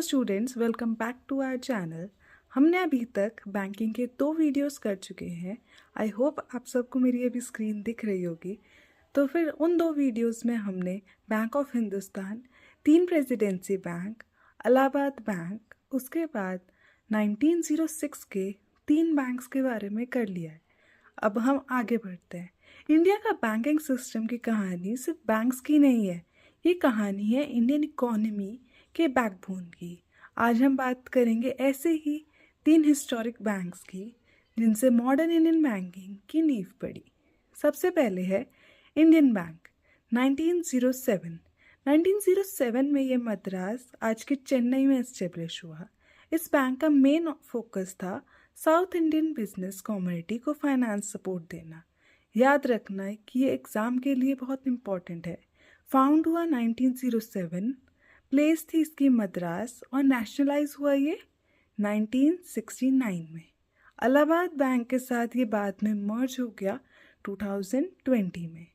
Hello students, welcome back to our channel. हमने अभी तक बैंकिंग के 2 वीडियोस कर चुके हैं। आई होप आप सबको मेरी अभी स्क्रीन दिख रही होगी। तो फिर उन 2 वीडियोस में हमने bank of Hindustan, 3 presidency bank, Allahabad bank, उसके बाद 1906 के 3 बैंक्स के बारे में कर लिया है। अब हम आगे बढ़ते हैं। इंडिया का बैंकिंग सिस्टम की कहानी सिर्फ बैंक्स की नहीं है, ये कहानी है इंडियन इकोनॉमी के बैकबोन की। आज हम बात करेंगे ऐसे ही 3 हिस्टोरिक बैंक्स की जिनसे मॉडर्न इंडियन बैंकिंग की नींव पड़ी। सबसे पहले है इंडियन बैंक। 1907 में ये मद्रास, आज के चेन्नई में इस्टेब्लिश हुआ। इस बैंक का मेन फोकस था साउथ इंडियन बिजनेस कम्युनिटी को फाइनेंस सपोर्ट देना। याद रखना है कि ये एग्ज़ाम के लिए बहुत इम्पोर्टेंट है। फाउंड हुआ 1907, प्लेस थी इसकी मद्रास, और नेशनलाइज हुआ ये 1969 में। इलाहाबाद बैंक के साथ ये बाद में मर्ज हो गया 2020 में।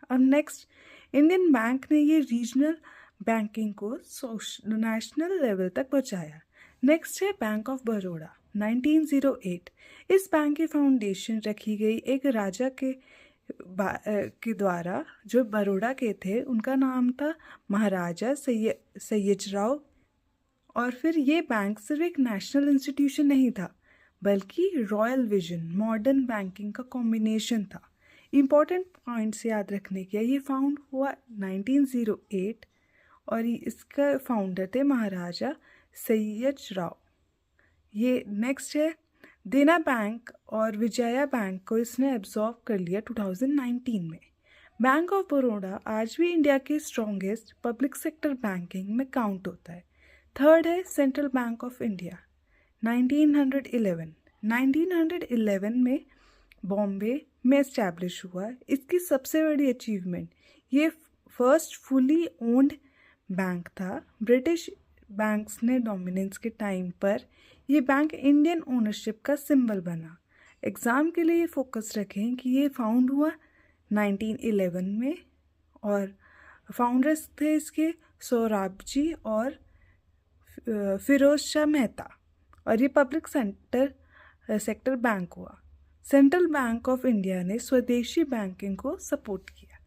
अब नेक्स्ट, इंडियन बैंक ने ये रीजनल बैंकिंग को नेशनल लेवल तक पहुंचाया। नेक्स्ट है बैंक ऑफ बड़ौदा, 1908। इस बैंक की फाउंडेशन रखी गई एक राजा के द्वारा, जो बड़ौदा के थे। उनका नाम था महाराजा सयाजीराव। और फिर ये बैंक सिर्फ एक नेशनल इंस्टीट्यूशन नहीं था, बल्कि रॉयल विजन, मॉडर्न बैंकिंग का कॉम्बिनेशन था। इम्पॉर्टेंट पॉइंट्स याद रखने के, ये फाउंड हुआ 1908 और इसका फाउंडर थे महाराजा सयाजीराव। ये नेक्स्ट है देना बैंक, और विजया बैंक को इसने एब्जॉर्व कर लिया 2019 में। बैंक ऑफ बड़ौदा आज भी इंडिया के स्ट्रॉन्गेस्ट पब्लिक सेक्टर बैंकिंग में काउंट होता है। थर्ड है सेंट्रल बैंक ऑफ इंडिया, 1911 में बॉम्बे में इस्टेब्लिश हुआ। इसकी सबसे बड़ी अचीवमेंट, ये फर्स्ट फुली ओन्ड बैंक था। ब्रिटिश बैंक्स ने डोमिनेंस के टाइम पर ये बैंक इंडियन ओनरशिप का सिंबल बना। एग्ज़ाम के लिए फोकस रखें कि ये फाउंड हुआ 1911 में, और फाउंडर्स थे इसके सोहराबजी और फिरोज शाह मेहता, और ये पब्लिक सेक्टर बैंक हुआ। सेंट्रल बैंक ऑफ इंडिया ने स्वदेशी बैंकिंग को सपोर्ट किया।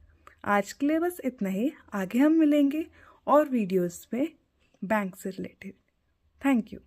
आज के लिए बस इतना ही। आगे हम मिलेंगे और वीडियोस में बैंक से रिलेटेड। Thank you.